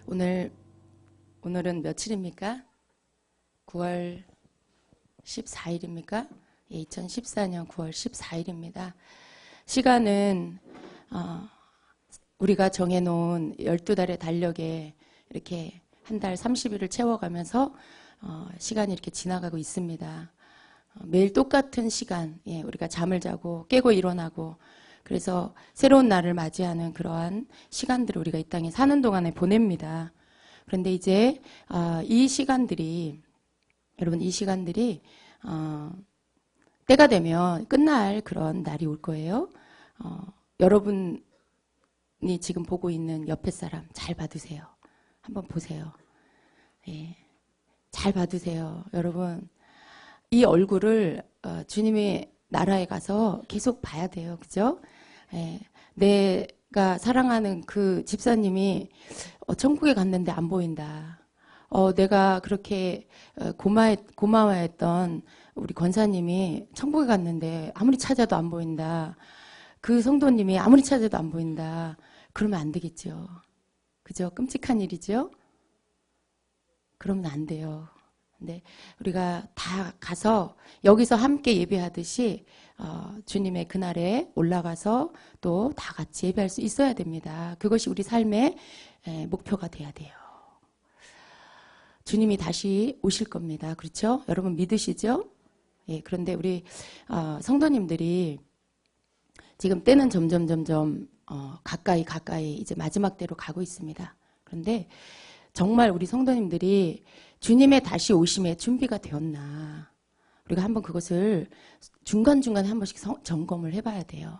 오늘은 며칠입니까? 9월 14일입니까? 2014년 9월 14일입니다. 시간은 우리가 정해놓은 12달의 달력에 이렇게 한 달 30일을 채워가면서 시간이 이렇게 지나가고 있습니다. 매일 똑같은 시간, 우리가 잠을 자고 깨고 일어나고 그래서 새로운 날을 맞이하는 그러한 시간들을 우리가 이 땅에 사는 동안에 보냅니다. 그런데 이제 이 시간들이 때가 되면 끝날 그런 날이 올 거예요. 여러분이 지금 보고 있는 옆에 사람 잘 봐두세요. 한번 보세요. 잘 봐두세요. 여러분, 이 얼굴을 주님의 나라에 가서 계속 봐야 돼요. 그죠? 내가 사랑하는 그 집사님이 천국에 갔는데 안 보인다. 내가 그렇게 고마워했던 우리 권사님이 천국에 갔는데 아무리 찾아도 안 보인다. 그 성도님이 아무리 찾아도 안 보인다. 그러면 안 되겠죠. 그죠? 끔찍한 일이죠? 그러면 안 돼요. 근데 우리가 다 가서 여기서 함께 예배하듯이 주님의 그날에 올라가서 또 다 같이 예배할 수 있어야 됩니다. 그것이 우리 삶의 목표가 돼야 돼요. 주님이 다시 오실 겁니다. 그렇죠? 여러분 믿으시죠? 그런데 우리 성도님들이 지금 때는 점점 가까이 이제 마지막 때로 가고 있습니다. 그런데 정말 우리 성도님들이 주님의 다시 오심에 준비가 되었나 우리가 한번 그것을 중간중간에 한 번씩 점검을 해봐야 돼요.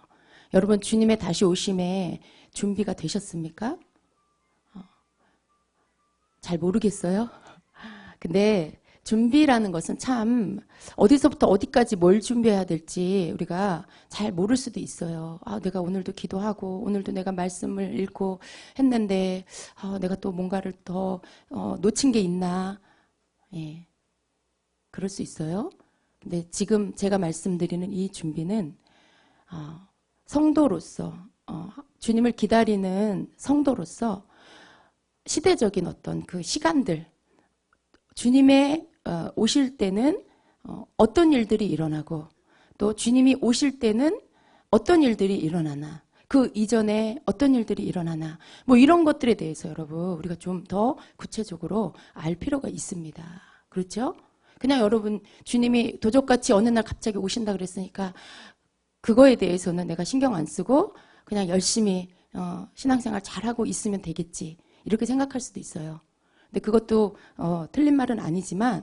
여러분 주님의 다시 오심에 준비가 되셨습니까? 잘 모르겠어요. 근데 준비라는 것은 참 어디서부터 어디까지 뭘 준비해야 될지 우리가 잘 모를 수도 있어요. 내가 오늘도 기도하고 오늘도 내가 말씀을 읽고 했는데 내가 또 뭔가를 더 놓친 게 있나. 그럴 수 있어요. 근데 지금 제가 말씀드리는 이 준비는 성도로서 주님을 기다리는 성도로서 시대적인 어떤 그 시간들 주님의 오실 때는 어떤 일들이 일어나고 또 주님이 오실 때는 어떤 일들이 일어나나 그 이전에 어떤 일들이 일어나나 뭐 이런 것들에 대해서 여러분 우리가 좀 더 구체적으로 알 필요가 있습니다. 그렇죠? 그냥 여러분 주님이 도적같이 어느 날 갑자기 오신다 그랬으니까 그거에 대해서는 내가 신경 안 쓰고 그냥 열심히 신앙생활 잘하고 있으면 되겠지 이렇게 생각할 수도 있어요. 근데 그것도 틀린 말은 아니지만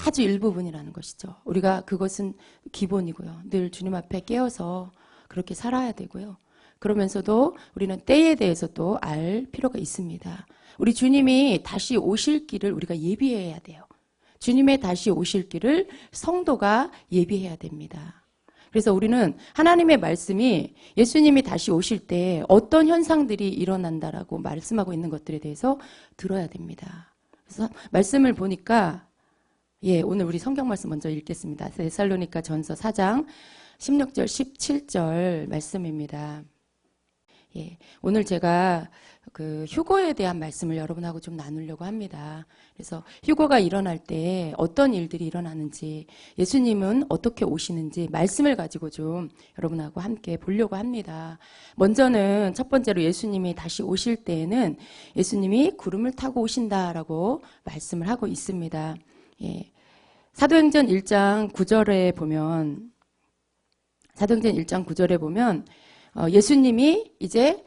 아주 일부분이라는 것이죠. 우리가 그것은 기본이고요. 늘 주님 앞에 깨어서 그렇게 살아야 되고요. 그러면서도 우리는 때에 대해서도 알 필요가 있습니다. 우리 주님이 다시 오실 길을 우리가 예비해야 돼요. 주님의 다시 오실 길을 성도가 예비해야 됩니다. 그래서 우리는 하나님의 말씀이 예수님이 다시 오실 때 어떤 현상들이 일어난다라고 말씀하고 있는 것들에 대해서 들어야 됩니다. 그래서 말씀을 보니까 오늘 우리 성경 말씀 먼저 읽겠습니다. 데살로니가 전서 4장 16절 17절 말씀입니다. 오늘 제가 그 휴거에 대한 말씀을 여러분하고 좀 나누려고 합니다. 그래서 휴거가 일어날 때 어떤 일들이 일어나는지 예수님은 어떻게 오시는지 말씀을 가지고 좀 여러분하고 함께 보려고 합니다. 먼저는 첫 번째로 예수님이 다시 오실 때에는 예수님이 구름을 타고 오신다라고 말씀을 하고 있습니다. 사도행전 1장 9절에 보면 예수님이 이제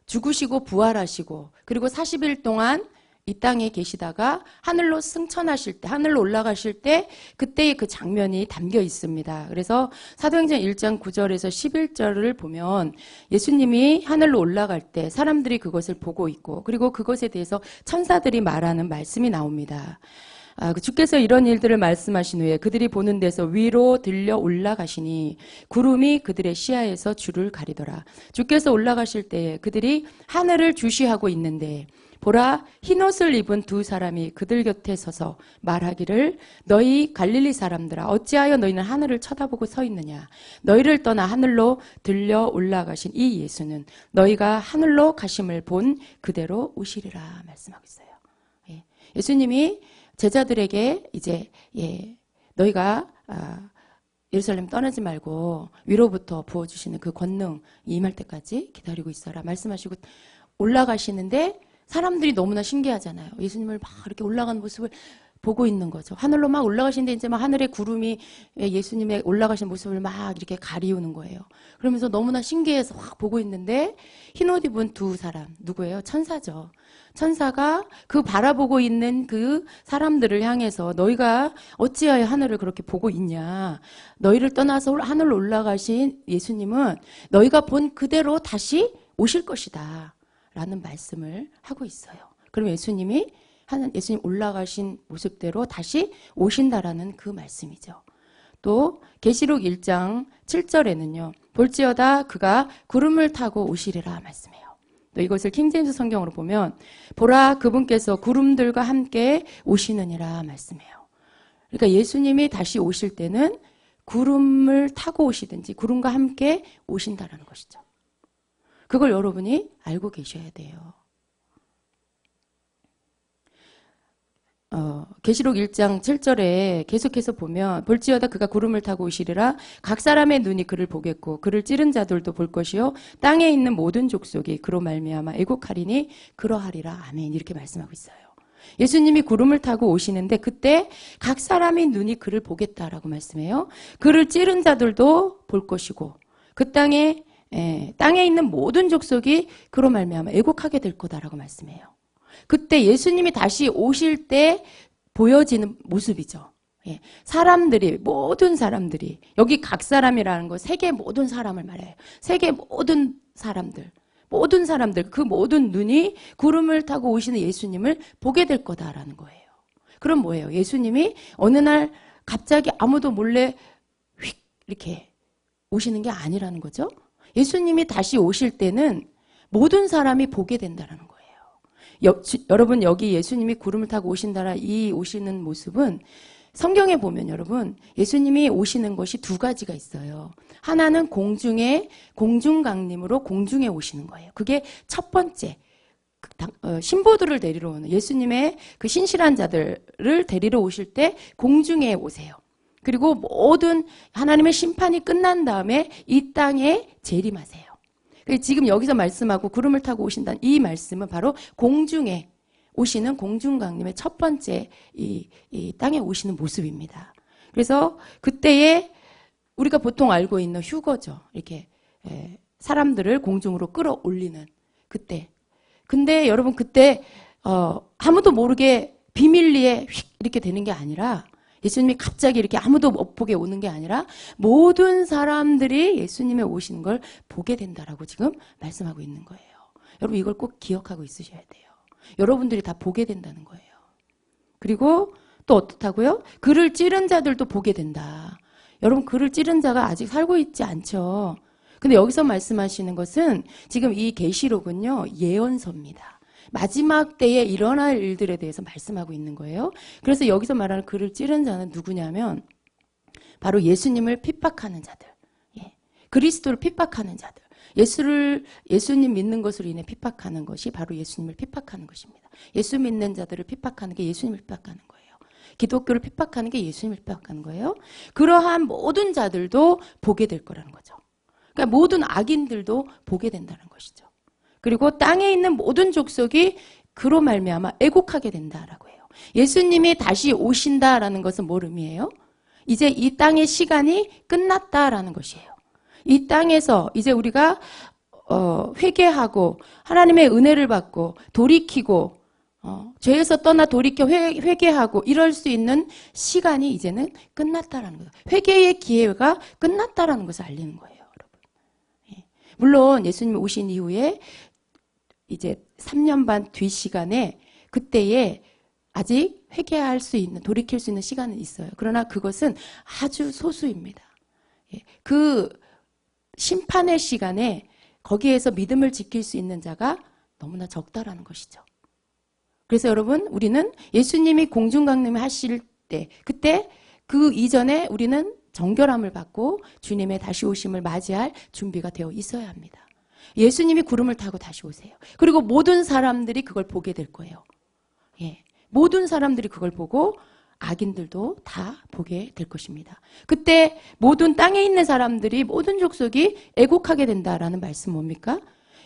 죽으시고 부활하시고 그리고 40일 동안 이 땅에 계시다가 하늘로 승천하실 때 하늘로 올라가실 때 그때의 그 장면이 담겨 있습니다. 그래서 사도행전 1장 9절에서 11절을 보면 예수님이 하늘로 올라갈 때 사람들이 그것을 보고 있고 그리고 그것에 대해서 천사들이 말하는 말씀이 나옵니다. 주께서 이런 일들을 말씀하신 후에 그들이 보는 데서 위로 들려 올라가시니 구름이 그들의 시야에서 주를 가리더라. 주께서 올라가실 때에 그들이 하늘을 주시하고 있는데 보라 흰옷을 입은 두 사람이 그들 곁에 서서 말하기를 너희 갈릴리 사람들아 어찌하여 너희는 하늘을 쳐다보고 서 있느냐 너희를 떠나 하늘로 들려 올라가신 이 예수는 너희가 하늘로 가심을 본 그대로 오시리라 말씀하고 있어요. 예수님이 제자들에게 이제 너희가 예루살렘 떠나지 말고 위로부터 부어주시는 그 권능 임할 때까지 기다리고 있어라 말씀하시고 올라가시는데 사람들이 너무나 신기하잖아요. 예수님을 막 이렇게 올라가는 모습을 보고 있는 거죠. 하늘로 막 올라가시는데 이제 막 하늘의 구름이 예수님의 올라가신 모습을 막 이렇게 가리우는 거예요. 그러면서 너무나 신기해서 확 보고 있는데 흰옷 입은 두 사람 누구예요? 천사죠. 천사가 그 바라보고 있는 그 사람들을 향해서 너희가 어찌하여 하늘을 그렇게 보고 있냐. 너희를 떠나서 하늘로 올라가신 예수님은 너희가 본 그대로 다시 오실 것이다. 라는 말씀을 하고 있어요. 그럼 예수님 올라가신 모습대로 다시 오신다라는 그 말씀이죠. 또 계시록 1장 7절에는요. 볼지어다 그가 구름을 타고 오시리라 말씀해요. 또 이것을 킹제임스 성경으로 보면 보라 그분께서 구름들과 함께 오시느니라 말씀해요. 그러니까 예수님이 다시 오실 때는 구름을 타고 오시든지 구름과 함께 오신다라는 것이죠. 그걸 여러분이 알고 계셔야 돼요. 계시록 1장 7절에 계속해서 보면 볼지어다 그가 구름을 타고 오시리라 각 사람의 눈이 그를 보겠고 그를 찌른 자들도 볼 것이요 땅에 있는 모든 족속이 그로 말미암아 애곡하리니 그러하리라 아멘 이렇게 말씀하고 있어요. 예수님이 구름을 타고 오시는데 그때 각 사람의 눈이 그를 보겠다라고 말씀해요. 그를 찌른 자들도 볼 것이고 그 땅에 있는 모든 족속이 그로 말미암아 애곡하게 될 거다라고 말씀해요. 그때 예수님이 다시 오실 때 보여지는 모습이죠. 사람들이 모든 사람들이 여기 각 사람이라는 거 세계 모든 사람을 말해요. 세계 모든 사람들 그 모든 눈이 구름을 타고 오시는 예수님을 보게 될 거다라는 거예요. 그럼 뭐예요? 예수님이 어느 날 갑자기 아무도 몰래 휙 이렇게 오시는 게 아니라는 거죠. 예수님이 다시 오실 때는 모든 사람이 보게 된다는 거예요. 여러분 여기 예수님이 구름을 타고 오신다라 이 오시는 모습은 성경에 보면 여러분 예수님이 오시는 것이 두 가지가 있어요. 하나는 공중에 공중강림으로 공중에 오시는 거예요. 그게 첫 번째 신보들을 데리러 오는 예수님의 그 신실한 자들을 데리러 오실 때 공중에 오세요. 그리고 모든 하나님의 심판이 끝난 다음에 이 땅에 재림하세요. 지금 여기서 말씀하고 구름을 타고 오신다는 이 말씀은 바로 공중에 오시는 공중강림의 첫 번째 이 땅에 오시는 모습입니다. 그래서 그때에 우리가 보통 알고 있는 휴거죠. 이렇게 사람들을 공중으로 끌어올리는 그때. 근데 여러분 그때 아무도 모르게 비밀리에 휙 이렇게 되는 게 아니라 예수님이 갑자기 이렇게 아무도 못 보게 오는 게 아니라 모든 사람들이 예수님의 오시는 걸 보게 된다라고 지금 말씀하고 있는 거예요. 여러분 이걸 꼭 기억하고 있으셔야 돼요. 여러분들이 다 보게 된다는 거예요. 그리고 또 어떻다고요? 그를 찌른 자들도 보게 된다. 여러분 그를 찌른 자가 아직 살고 있지 않죠. 근데 여기서 말씀하시는 것은 지금 이 계시록은요 예언서입니다. 마지막 때에 일어날 일들에 대해서 말씀하고 있는 거예요. 그래서 여기서 말하는 그를 찌른 자는 누구냐면 바로 예수님을 핍박하는 자들, 그리스도를 핍박하는 자들, 예수님 믿는 것으로 인해 핍박하는 것이 바로 예수님을 핍박하는 것입니다. 예수 믿는 자들을 핍박하는 게 예수님을 핍박하는 거예요. 기독교를 핍박하는 게 예수님을 핍박하는 거예요. 그러한 모든 자들도 보게 될 거라는 거죠. 그러니까 모든 악인들도 보게 된다는 것이죠. 그리고 땅에 있는 모든 족속이 그로 말미암아 애곡하게 된다라고 해요. 예수님이 다시 오신다라는 것은 뭘 의미해요? 이제 이 땅의 시간이 끝났다라는 것이에요. 이 땅에서 이제 우리가 회개하고 하나님의 은혜를 받고 돌이키고 죄에서 떠나 돌이켜 회개하고 이럴 수 있는 시간이 이제는 끝났다라는 거예요. 회개의 기회가 끝났다라는 것을 알리는 거예요, 여러분. 물론 예수님이 오신 이후에 이제 3년 반 뒤 시간에 그때에 아직 회개할 수 있는 돌이킬 수 있는 시간은 있어요. 그러나 그것은 아주 소수입니다. 그 심판의 시간에 거기에서 믿음을 지킬 수 있는 자가 너무나 적다라는 것이죠. 그래서 여러분, 우리는 예수님이 공중강림을 하실 때, 그때 그 이전에 우리는 정결함을 받고 주님의 다시 오심을 맞이할 준비가 되어 있어야 합니다. 예수님이 구름을 타고 다시 오세요. 그리고 모든 사람들이 그걸 보게 될 거예요. 예, 모든 사람들이 그걸 보고 악인들도 다 보게 될 것입니다. 그때 모든 땅에 있는 사람들이, 모든 족속이 애곡하게 된다라는 말씀 뭡니까?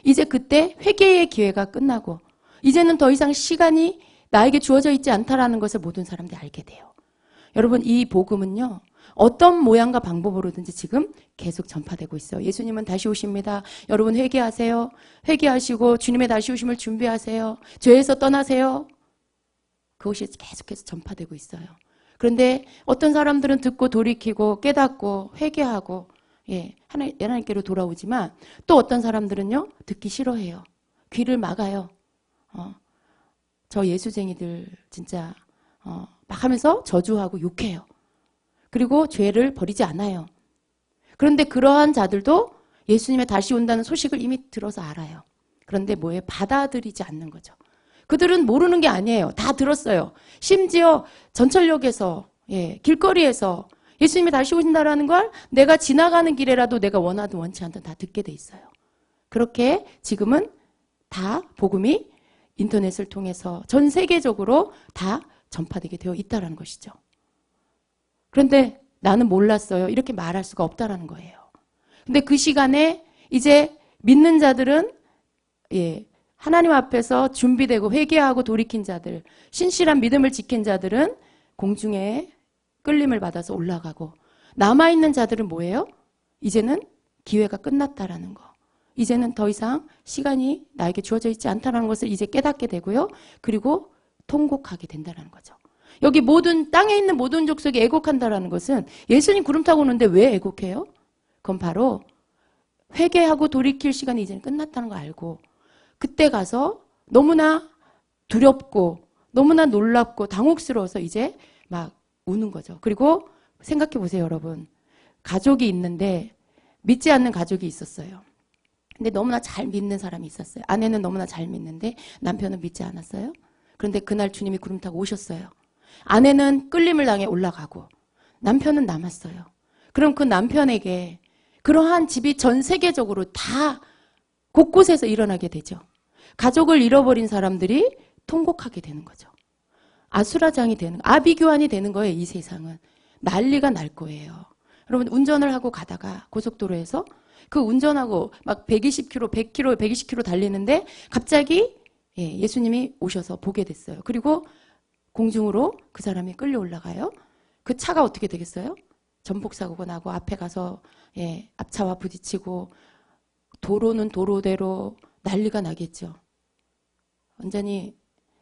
이제 그때 회개의 기회가 끝나고 이제는 더 이상 시간이 나에게 주어져 있지 않다라는 것을 모든 사람들이 알게 돼요. 여러분, 이 복음은요, 어떤 모양과 방법으로든지 지금 계속 전파되고 있어요. 예수님은 다시 오십니다. 여러분 회개하세요. 회개하시고 주님의 다시 오심을 준비하세요. 죄에서 떠나세요. 그것이 계속해서 전파되고 있어요. 그런데 어떤 사람들은 듣고 돌이키고 깨닫고 회개하고 하나님께로 돌아오지만, 또 어떤 사람들은요, 듣기 싫어해요. 귀를 막아요. 저 예수쟁이들 진짜 막 하면서 저주하고 욕해요. 그리고 죄를 버리지 않아요. 그런데 그러한 자들도 예수님의 다시 온다는 소식을 이미 들어서 알아요. 그런데 뭐예요? 받아들이지 않는 거죠. 그들은 모르는 게 아니에요. 다 들었어요. 심지어 전철역에서, 길거리에서 예수님이 다시 오신다라는 걸 내가 지나가는 길에라도 내가 원하든 원치 않든 다 듣게 돼 있어요. 그렇게 지금은 다 복음이 인터넷을 통해서 전 세계적으로 다 전파되게 되어 있다는 것이죠. 그런데 나는 몰랐어요. 이렇게 말할 수가 없다라는 거예요. 근데 그 시간에 이제 믿는 자들은 하나님 앞에서 준비되고 회개하고 돌이킨 자들, 신실한 믿음을 지킨 자들은 공중에 끌림을 받아서 올라가고, 남아있는 자들은 뭐예요? 이제는 기회가 끝났다라는 거. 이제는 더 이상 시간이 나에게 주어져 있지 않다는 것을 이제 깨닫게 되고요. 그리고 통곡하게 된다는 거죠. 여기 모든 땅에 있는 모든 족속이 애곡한다라는 것은, 예수님 구름 타고 오는데 왜 애곡해요? 그건 바로 회개하고 돌이킬 시간이 이제는 끝났다는 거 알고, 그때 가서 너무나 두렵고 너무나 놀랍고 당혹스러워서 이제 막 우는 거죠. 그리고 생각해 보세요, 여러분. 가족이 있는데 믿지 않는 가족이 있었어요. 근데 너무나 잘 믿는 사람이 있었어요. 아내는 너무나 잘 믿는데 남편은 믿지 않았어요. 그런데 그날 주님이 구름 타고 오셨어요. 아내는 끌림을 당해 올라가고 남편은 남았어요. 그럼 그 남편에게 그러한 집이 전 세계적으로 다 곳곳에서 일어나게 되죠. 가족을 잃어버린 사람들이 통곡하게 되는 거죠. 아수라장이 되는, 아비규환이 되는 거예요. 이 세상은. 난리가 날 거예요. 여러분, 운전을 하고 가다가 고속도로에서 그 운전하고 막 120km, 100km, 120km 달리는데 갑자기 예수님이 오셔서 보게 됐어요. 그리고 공중으로 그 사람이 끌려 올라가요. 그 차가 어떻게 되겠어요? 전복사고가 나고 앞에 가서 앞차와 부딪히고 도로는 도로대로 난리가 나겠죠. 완전히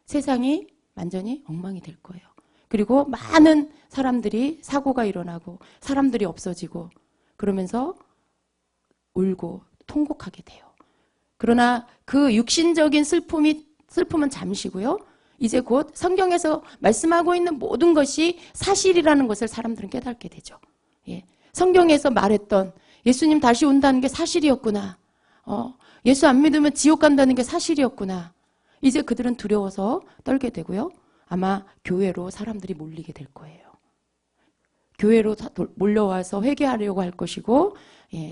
세상이 완전히 엉망이 될 거예요. 그리고 많은 사람들이 사고가 일어나고 사람들이 없어지고 그러면서 울고 통곡하게 돼요. 그러나 그 육신적인 슬픔은 잠시고요. 이제 곧 성경에서 말씀하고 있는 모든 것이 사실이라는 것을 사람들은 깨닫게 되죠. 성경에서 말했던 예수님 다시 온다는 게 사실이었구나. 예수 안 믿으면 지옥 간다는 게 사실이었구나. 이제 그들은 두려워서 떨게 되고요. 아마 교회로 사람들이 몰리게 될 거예요. 교회로 몰려와서 회개하려고 할 것이고,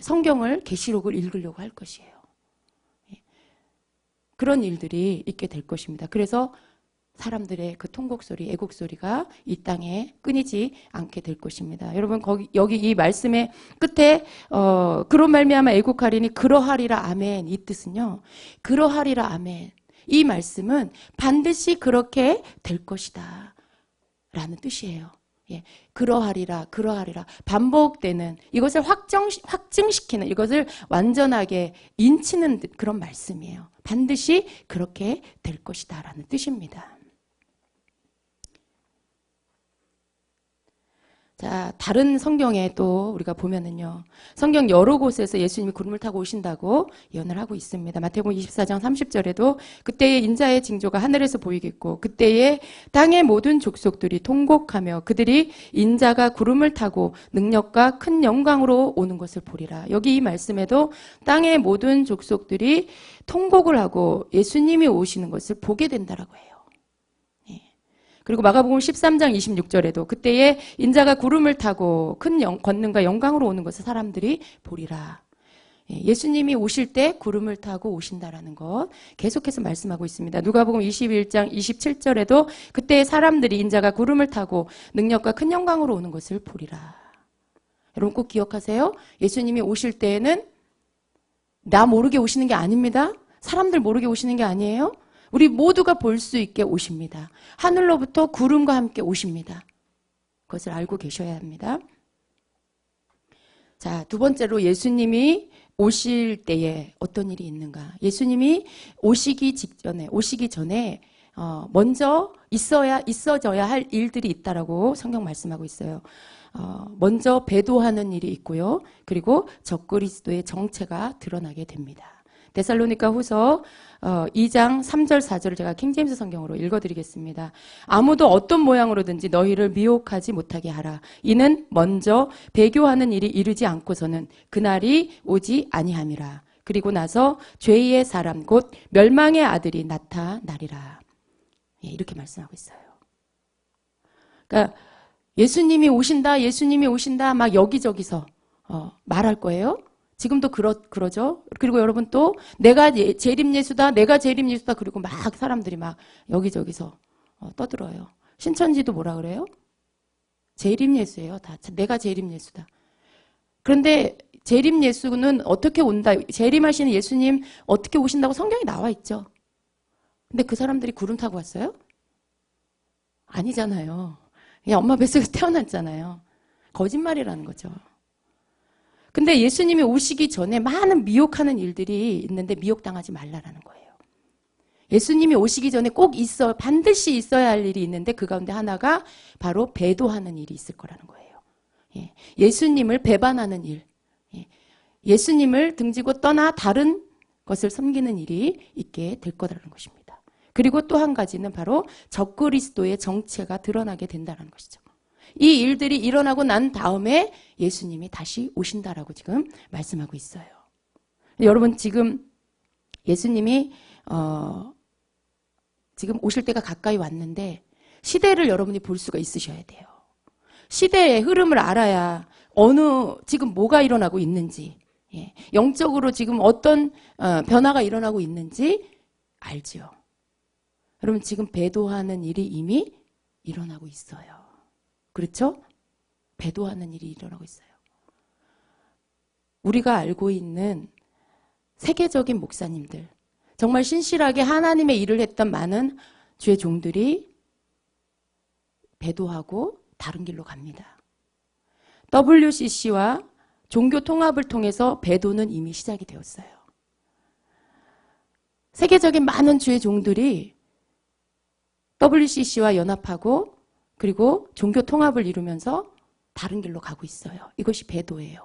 성경을, 계시록을 읽으려고 할 것이에요. 그런 일들이 있게 될 것입니다. 그래서 사람들의 그 통곡소리, 애곡소리가 이 땅에 끊이지 않게 될 것입니다. 여러분, 여기 이 말씀의 끝에, 그런 말미암아 애곡하리니 그러하리라 아멘. 이 뜻은요, 그러하리라 아멘. 이 말씀은 반드시 그렇게 될 것이다 라는 뜻이에요. 그러하리라, 그러하리라. 반복되는, 이것을 확증시키는, 이것을 완전하게 인치는 그런 말씀이에요. 반드시 그렇게 될 것이다 라는 뜻입니다. 자, 다른 성경에 또 우리가 보면은요, 성경 여러 곳에서 예수님이 구름을 타고 오신다고 예언을 하고 있습니다. 마태복음 24장 30절에도 그때의 인자의 징조가 하늘에서 보이겠고 그때의 땅의 모든 족속들이 통곡하며 그들이 인자가 구름을 타고 능력과 큰 영광으로 오는 것을 보리라. 여기 이 말씀에도 땅의 모든 족속들이 통곡을 하고 예수님이 오시는 것을 보게 된다라고 해요. 그리고 마가복음 13장 26절에도 그때에 인자가 구름을 타고 큰 권능과 영광으로 오는 것을 사람들이 보리라. 예수님이 오실 때 구름을 타고 오신다라는 것 계속해서 말씀하고 있습니다. 누가복음 21장 27절에도 그때 사람들이 인자가 구름을 타고 능력과 큰 영광으로 오는 것을 보리라. 여러분 꼭 기억하세요. 예수님이 오실 때에는 나 모르게 오시는 게 아닙니다. 사람들 모르게 오시는 게 아니에요. 우리 모두가 볼 수 있게 오십니다. 하늘로부터 구름과 함께 오십니다. 그것을 알고 계셔야 합니다. 자, 두 번째로 예수님이 오실 때에 어떤 일이 있는가? 예수님이 오시기 전에 먼저 있어져야 할 일들이 있다라고 성경 말씀하고 있어요. 먼저 배도하는 일이 있고요. 그리고 적그리스도의 정체가 드러나게 됩니다. 데살로니가 후서 2장 3절 4절을 제가 킹제임스 성경으로 읽어드리겠습니다. 아무도 어떤 모양으로든지 너희를 미혹하지 못하게 하라. 이는 먼저 배교하는 일이 이르지 않고서는 그날이 오지 아니함이라. 그리고 나서 죄의 사람 곧 멸망의 아들이 나타나리라. 예, 이렇게 말씀하고 있어요. 그러니까 예수님이 오신다 막 여기저기서 말할 거예요. 지금도 그러죠. 그리고 여러분 또 내가 재림예수다 그리고 막 사람들이 막 여기저기서 떠들어요. 신천지도 뭐라 그래요? 재림예수예요. 다 내가 재림예수다. 그런데 재림예수는 어떻게 온다? 재림하시는 예수님 어떻게 오신다고 성경에 나와 있죠. 근데 그 사람들이 구름 타고 왔어요? 아니잖아요. 그냥 엄마 뱃속에서 태어났잖아요. 거짓말이라는 거죠. 근데 예수님이 오시기 전에 많은 미혹하는 일들이 있는데 미혹당하지 말라라는 거예요. 예수님이 오시기 전에 반드시 있어야 할 일이 있는데 그 가운데 하나가 바로 배도하는 일이 있을 거라는 거예요. 예수님을 배반하는 일, 예수님을 등지고 떠나 다른 것을 섬기는 일이 있게 될 거라는 것입니다. 그리고 또 한 가지는 바로 적그리스도의 정체가 드러나게 된다는 것이죠. 이 일들이 일어나고 난 다음에 예수님이 다시 오신다라고 지금 말씀하고 있어요. 여러분 지금 예수님이 지금 오실 때가 가까이 왔는데 시대를 여러분이 볼 수가 있으셔야 돼요. 시대의 흐름을 알아야 지금 뭐가 일어나고 있는지, 영적으로 지금 어떤 변화가 일어나고 있는지 알지요. 여러분 지금 배도하는 일이 이미 일어나고 있어요. 그렇죠? 배도하는 일이 일어나고 있어요. 우리가 알고 있는 세계적인 목사님들, 정말 신실하게 하나님의 일을 했던 많은 주의 종들이 배도하고 다른 길로 갑니다. WCC와 종교 통합을 통해서 배도는 이미 시작이 되었어요. 세계적인 많은 주의 종들이 WCC와 연합하고 그리고 종교 통합을 이루면서 다른 길로 가고 있어요. 이것이 배도예요.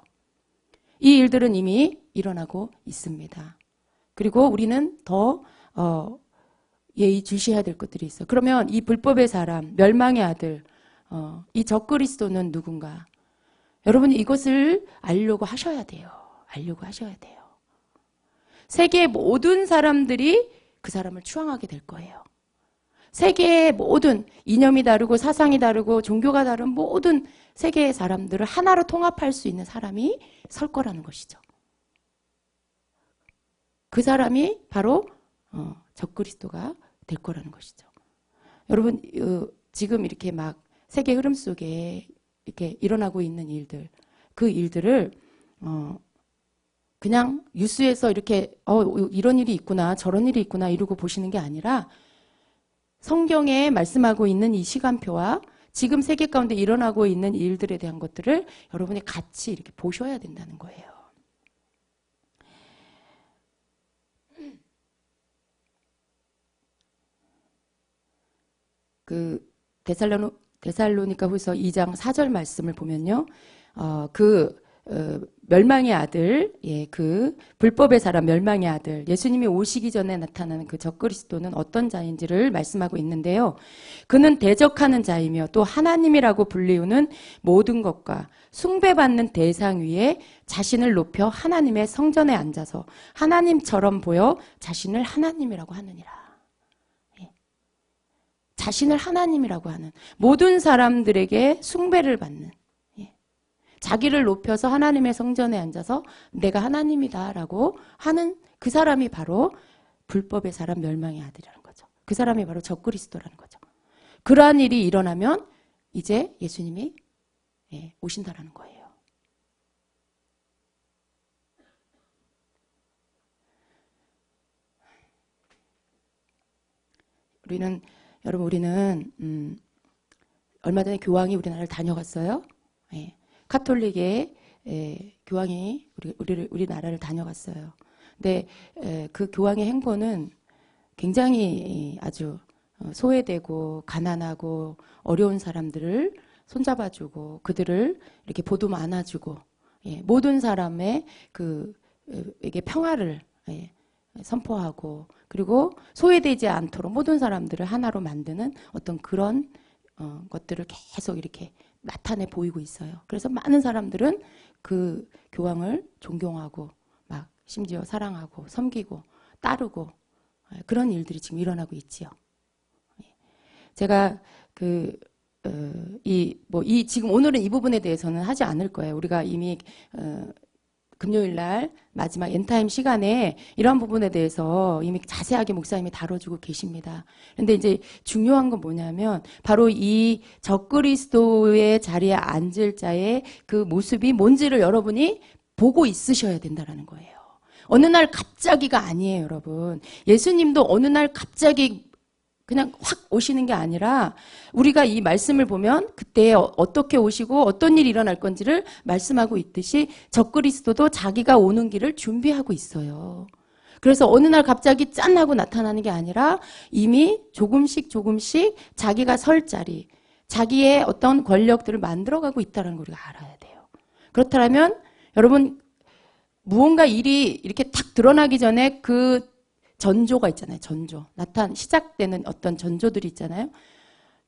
이 일들은 이미 일어나고 있습니다. 그리고 우리는 더 예의주시해야 될 것들이 있어요. 그러면 이 불법의 사람, 멸망의 아들, 이 적그리스도는 누군가? 여러분이 이것을 알려고 하셔야 돼요. 알려고 하셔야 돼요. 세계의 모든 사람들이 그 사람을 추앙하게 될 거예요. 세계의 모든 이념이 다르고 사상이 다르고 종교가 다른 모든 세계의 사람들을 하나로 통합할 수 있는 사람이 설 거라는 것이죠. 그 사람이 바로 적그리스도가 될 거라는 것이죠. 여러분 지금 이렇게 막 세계 흐름 속에 이렇게 일어나고 있는 일들, 그 일들을 그냥 뉴스에서 이렇게 이런 일이 있구나 저런 일이 있구나 이러고 보시는 게 아니라 성경에 말씀하고 있는 이 시간표와 지금 세계 가운데 일어나고 있는 일들에 대한 것들을 여러분이 같이 이렇게 보셔야 된다는 거예요. 그 데살로니가 후서 2장 4절 말씀을 보면요. 멸망의 아들, 그 불법의 사람 멸망의 아들, 예수님이 오시기 전에 나타나는 그 적그리스도는 어떤 자인지를 말씀하고 있는데요. 그는 대적하는 자이며 또 하나님이라고 불리우는 모든 것과 숭배받는 대상 위에 자신을 높여 하나님의 성전에 앉아서 하나님처럼 보여 자신을 하나님이라고 하느니라. 자신을 하나님이라고 하는, 모든 사람들에게 숭배를 받는, 예. 자기를 높여서 하나님의 성전에 앉아서 내가 하나님이다라고 하는 그 사람이 바로 불법의 사람, 멸망의 아들이라는 거죠. 그 사람이 바로 적그리스도라는 거죠. 그러한 일이 일어나면 이제 예수님이 오신다라는 거예요. 우리는 얼마 전에 교황이 우리나라를 다녀갔어요. 예. 카톨릭의 교황이 우리나라를 다녀갔어요. 근데 그 교황의 행보는 굉장히 아주 소외되고 가난하고 어려운 사람들을 손잡아주고 그들을 이렇게 보듬어 안아주고, 예. 모든 사람의 에게 평화를 선포하고, 그리고 소외되지 않도록 모든 사람들을 하나로 만드는 어떤 그런 것들을 계속 이렇게 나타내 보이고 있어요. 그래서 많은 사람들은 그 교황을 존경하고 막 심지어 사랑하고 섬기고 따르고 그런 일들이 지금 일어나고 있지요. 제가 지금 오늘은 이 부분에 대해서는 하지 않을 거예요. 우리가 이미 금요일 날 마지막 엔타임 시간에 이런 부분에 대해서 이미 자세하게 목사님이 다뤄주고 계십니다. 그런데 이제 중요한 건 뭐냐면 바로 이 적그리스도의 자리에 앉을 자의 그 모습이 뭔지를 여러분이 보고 있으셔야 된다는 거예요. 어느 날 갑자기가 아니에요, 여러분. 예수님도 어느 날 갑자기 그냥 확 오시는 게 아니라 우리가 이 말씀을 보면 그때 어떻게 오시고 어떤 일이 일어날 건지를 말씀하고 있듯이 적그리스도도 자기가 오는 길을 준비하고 있어요. 그래서 어느 날 갑자기 짠 하고 나타나는 게 아니라 이미 조금씩 자기가 설 자리, 자기의 어떤 권력들을 만들어가고 있다는 걸 우리가 알아야 돼요. 그렇다면 여러분, 무언가 일이 이렇게 탁 드러나기 전에 그 전조가 있잖아요. 전조. 시작되는 어떤 전조들이 있잖아요.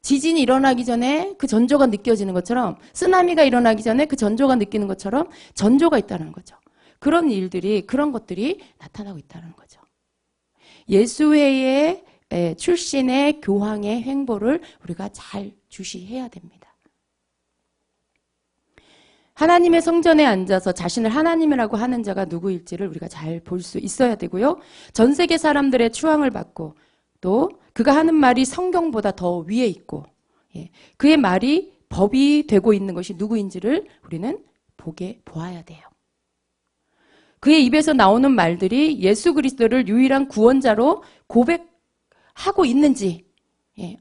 지진이 일어나기 전에 그 전조가 느껴지는 것처럼, 쓰나미가 일어나기 전에 그 전조가 느끼는 것처럼 전조가 있다는 거죠. 그런 것들이 나타나고 있다는 거죠. 예수회의 출신의 교황의 행보를 우리가 잘 주시해야 됩니다. 하나님의 성전에 앉아서 자신을 하나님이라고 하는 자가 누구일지를 우리가 잘 볼 수 있어야 되고요. 전 세계 사람들의 추앙을 받고 또 그가 하는 말이 성경보다 더 위에 있고, 그의 말이 법이 되고 있는 것이 누구인지를 우리는 보아야 돼요. 그의 입에서 나오는 말들이 예수 그리스도를 유일한 구원자로 고백하고 있는지,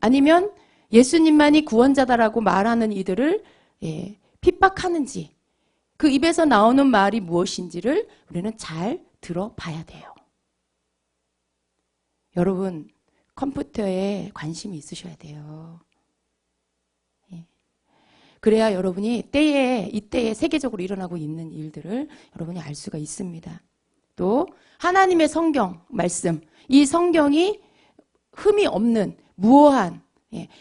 아니면 예수님만이 구원자다라고 말하는 이들을 핍박하는지, 그 입에서 나오는 말이 무엇인지를 우리는 잘 들어봐야 돼요. 여러분, 컴퓨터에 관심이 있으셔야 돼요. 그래야 여러분이 이때에 세계적으로 일어나고 있는 일들을 여러분이 알 수가 있습니다. 또 하나님의 성경 말씀, 이 성경이 흠이 없는 무오한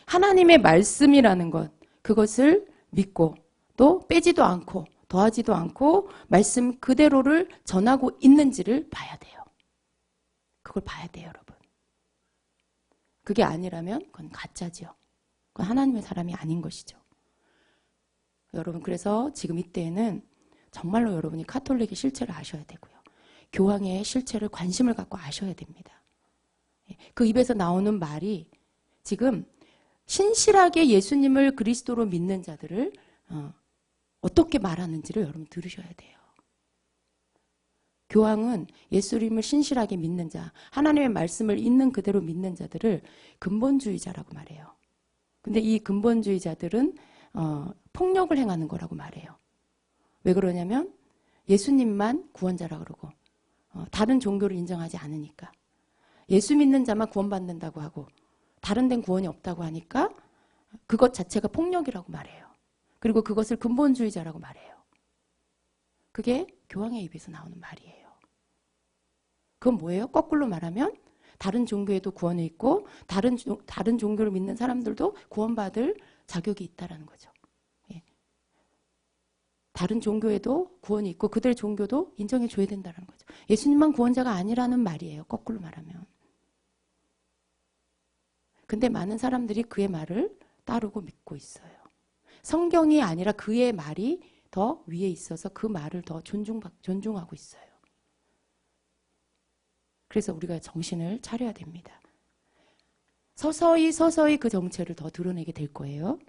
하나님의 말씀이라는 것, 그것을 믿고 또 빼지도 않고 더하지도 않고 말씀 그대로를 전하고 있는지를 봐야 돼요. 그걸 봐야 돼요, 여러분. 그게 아니라면 그건 가짜죠. 그건 하나님의 사람이 아닌 것이죠. 여러분, 그래서 지금 이때에는 정말로 여러분이 카톨릭의 실체를 아셔야 되고요. 교황의 실체를 관심을 갖고 아셔야 됩니다. 그 입에서 나오는 말이 지금 신실하게 예수님을 그리스도로 믿는 자들을 어떻게 말하는지를 여러분 들으셔야 돼요. 교황은 예수님을 신실하게 믿는 자, 하나님의 말씀을 있는 그대로 믿는 자들을 근본주의자라고 말해요. 근데 이 근본주의자들은 폭력을 행하는 거라고 말해요. 왜 그러냐면 예수님만 구원자라고 그러고 다른 종교를 인정하지 않으니까. 예수 믿는 자만 구원받는다고 하고 다른 데는 구원이 없다고 하니까 그것 자체가 폭력이라고 말해요. 그리고 그것을 근본주의자라고 말해요. 그게 교황의 입에서 나오는 말이에요. 그건 뭐예요? 거꾸로 말하면 다른 종교에도 구원이 있고 다른 종교를 믿는 사람들도 구원받을 자격이 있다는 거죠. 다른 종교에도 구원이 있고 그들 종교도 인정해 줘야 된다는 거죠. 예수님만 구원자가 아니라는 말이에요. 거꾸로 말하면. 근데 많은 사람들이 그의 말을 따르고 믿고 있어요. 성경이 아니라 그의 말이 더 위에 있어서 그 말을 더 존중하고 있어요. 그래서 우리가 정신을 차려야 됩니다. 서서히 그 정체를 더 드러내게 될 거예요.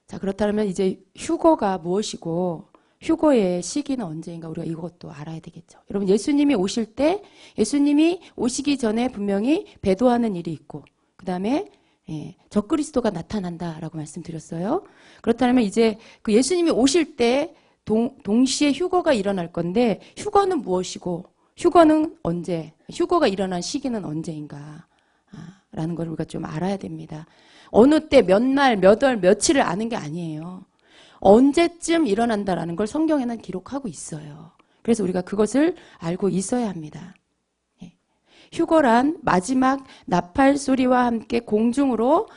자, 그렇다면 이제 휴거가 무엇이고 휴거의 시기는 언제인가 우리가 이것도 알아야 되겠죠. 여러분, 예수님이 오실 때 예수님이 오시기 전에 분명히 배도하는 일이 있고 그 다음에 적그리스도가 나타난다라고 말씀드렸어요. 그렇다면 이제 그 예수님이 오실 때 동시에 휴거가 일어날 건데 휴거는 무엇이고 휴거는 언제, 휴거가 일어난 시기는 언제인가 라는 걸 우리가 좀 알아야 됩니다. 어느 때, 몇 날, 몇 월, 며칠을 아는 게 아니에요. 언제쯤 일어난다라는 걸 성경에는 기록하고 있어요. 그래서 우리가 그것을 알고 있어야 합니다. 휴거란 마지막 나팔 소리와 함께 공중으로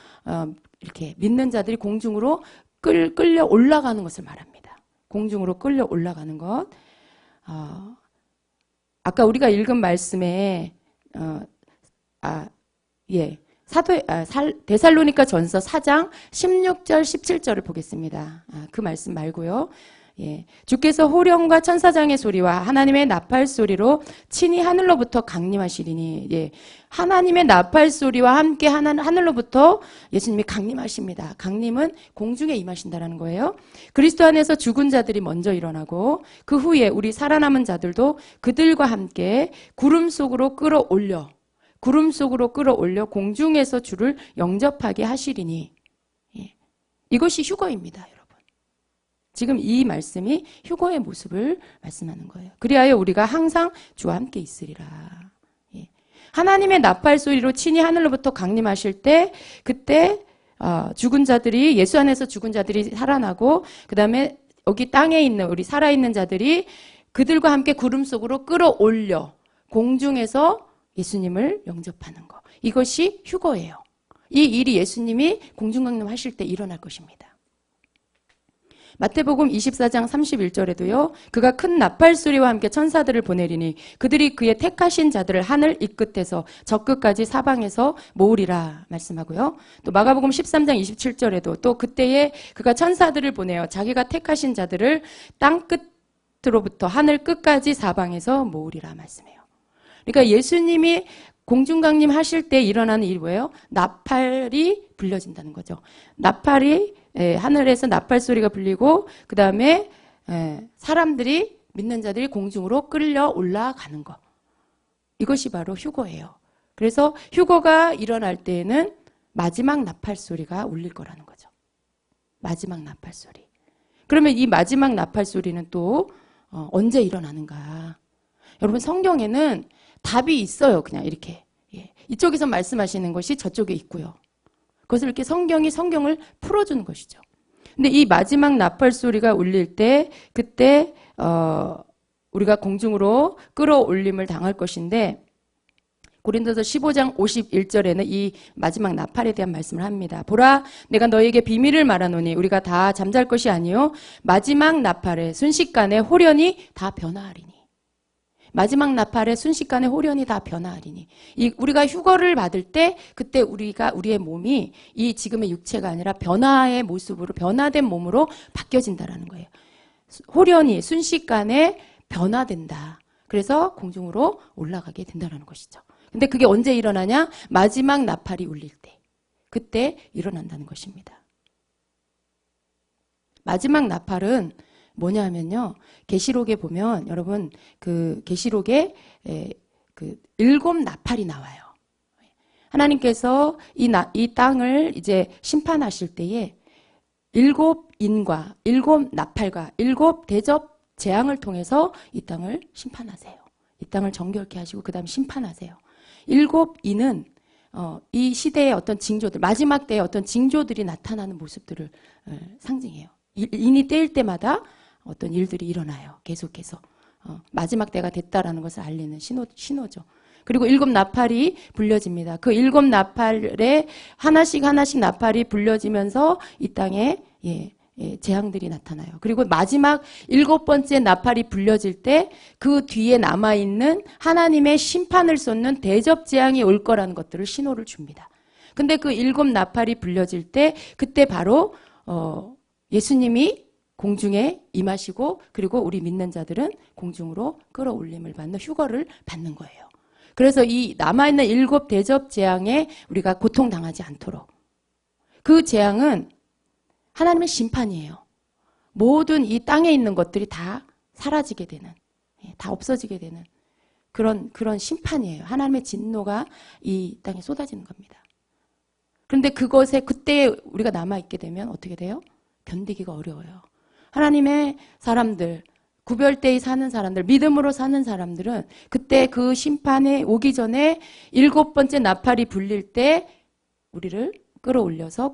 이렇게 믿는 자들이 공중으로 끌려 올라가는 것을 말합니다. 공중으로 끌려 올라가는 것. 아까 우리가 읽은 말씀에 데살로니가 전서 4장 16절 17절을 보겠습니다. 그 말씀 말고요. 주께서 호령과 천사장의 소리와 하나님의 나팔 소리로 친히 하늘로부터 강림하시리니 하나님의 나팔 소리와 함께 하늘로부터 예수님이 강림하십니다. 강림은 공중에 임하신다라는 거예요. 그리스도 안에서 죽은 자들이 먼저 일어나고 그 후에 우리 살아남은 자들도 그들과 함께 구름 속으로 끌어올려 공중에서 주를 영접하게 하시리니 이것이 휴거입니다. 지금 이 말씀이 휴거의 모습을 말씀하는 거예요. 그리하여 우리가 항상 주와 함께 있으리라. 하나님의 나팔 소리로 친히 하늘로부터 강림하실 때 그때 죽은 자들이 예수 안에서 죽은 자들이 살아나고 그 다음에 여기 땅에 있는 우리 살아있는 자들이 그들과 함께 구름 속으로 끌어올려 공중에서 예수님을 영접하는 것. 이것이 휴거예요. 이 일이 예수님이 공중강림하실 때 일어날 것입니다. 마태복음 24장 31절에도요. 그가 큰 나팔 소리와 함께 천사들을 보내리니 그들이 그의 택하신 자들을 하늘 이 끝에서 저 끝까지 사방에서 모으리라 말씀하고요. 또 마가복음 13장 27절에도 또 그때에 그가 천사들을 보내어 자기가 택하신 자들을 땅 끝으로부터 하늘 끝까지 사방에서 모으리라 말씀해요. 그러니까 예수님이 공중강림 하실 때 일어나는 일이 뭐예요? 나팔이 불려진다는 거죠. 나팔이 하늘에서 나팔 소리가 불리고 그 다음에 사람들이 믿는 자들이 공중으로 끌려 올라가는 것. 이것이 바로 휴거예요. 그래서 휴거가 일어날 때에는 마지막 나팔 소리가 울릴 거라는 거죠. 마지막 나팔 소리. 그러면 이 마지막 나팔 소리는 또 언제 일어나는가? 여러분 성경에는 답이 있어요. 그냥 이렇게. 이쪽에서 말씀하시는 것이 저쪽에 있고요. 그것을 이렇게 성경을 풀어주는 것이죠. 근데 이 마지막 나팔 소리가 울릴 때 그때 우리가 공중으로 끌어올림을 당할 것인데 고린도서 15장 51절에는 이 마지막 나팔에 대한 말씀을 합니다. 보라 내가 너희에게 비밀을 말하노니 우리가 다 잠잘 것이 아니요 마지막 나팔에 순식간에 홀연히 다 변화하리니. 마지막 나팔에 순식간에 홀연히 다 변화하리니. 우리가 휴거를 받을 때 그때 우리의 몸이 이 지금의 육체가 아니라 변화의 모습으로 변화된 몸으로 바뀌어진다라는 거예요. 홀연히 순식간에 변화된다. 그래서 공중으로 올라가게 된다는 것이죠. 근데 그게 언제 일어나냐? 마지막 나팔이 울릴 때. 그때 일어난다는 것입니다. 마지막 나팔은 뭐냐면요. 계시록에 보면 여러분 그 계시록에 그 7 나팔이 나와요. 하나님께서 이 땅을 이제 심판하실 때에 7 인과 7 나팔과 7 대접 재앙을 통해서 이 땅을 심판하세요. 이 땅을 정결케 하시고 그 다음 심판하세요. 7 인은 이 시대의 어떤 징조들, 마지막 때의 어떤 징조들이 나타나는 모습들을 상징해요. 인이 떼일 때마다 어떤 일들이 일어나요. 계속해서. 마지막 때가 됐다라는 것을 알리는 신호죠. 그리고 7 나팔이 불려집니다. 그 7 나팔에 하나씩 나팔이 불려지면서 이 땅에 재앙들이 나타나요. 그리고 마지막 7번째 나팔이 불려질 때 그 뒤에 남아있는 하나님의 심판을 쏟는 대접 재앙이 올 거라는 것들을 신호를 줍니다. 근데 그 7 나팔이 불려질 때 그때 바로 예수님이 공중에 임하시고 그리고 우리 믿는 자들은 공중으로 끌어올림을 받는 휴거를 받는 거예요. 그래서 이 남아있는 7 대접 재앙에 우리가 고통당하지 않도록 그 재앙은 하나님의 심판이에요. 모든 이 땅에 있는 것들이 다 사라지게 되는, 다 없어지게 되는 그런 심판이에요. 하나님의 진노가 이 땅에 쏟아지는 겁니다. 그런데 그것에 그때 우리가 남아있게 되면 어떻게 돼요? 견디기가 어려워요. 하나님의 사람들, 구별되이 사는 사람들, 믿음으로 사는 사람들은 그때 그 심판에 오기 전에 7번째 나팔이 불릴 때 우리를 끌어올려서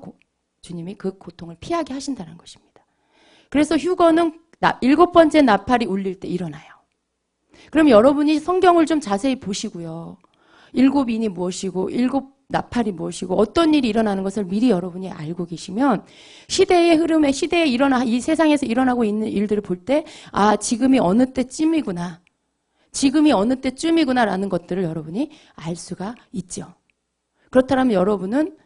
주님이 그 고통을 피하게 하신다는 것입니다. 그래서 휴거는 7번째 나팔이 울릴 때 일어나요. 그럼 여러분이 성경을 좀 자세히 보시고요. 7인이 무엇이고 7 나팔이 무엇이고 어떤 일이 일어나는 것을 미리 여러분이 알고 계시면 시대의 흐름에 이 세상에서 일어나고 있는 일들을 볼 때 지금이 어느 때쯤이구나. 지금이 어느 때쯤이구나라는 것들을 여러분이 알 수가 있죠. 그렇다면 여러분은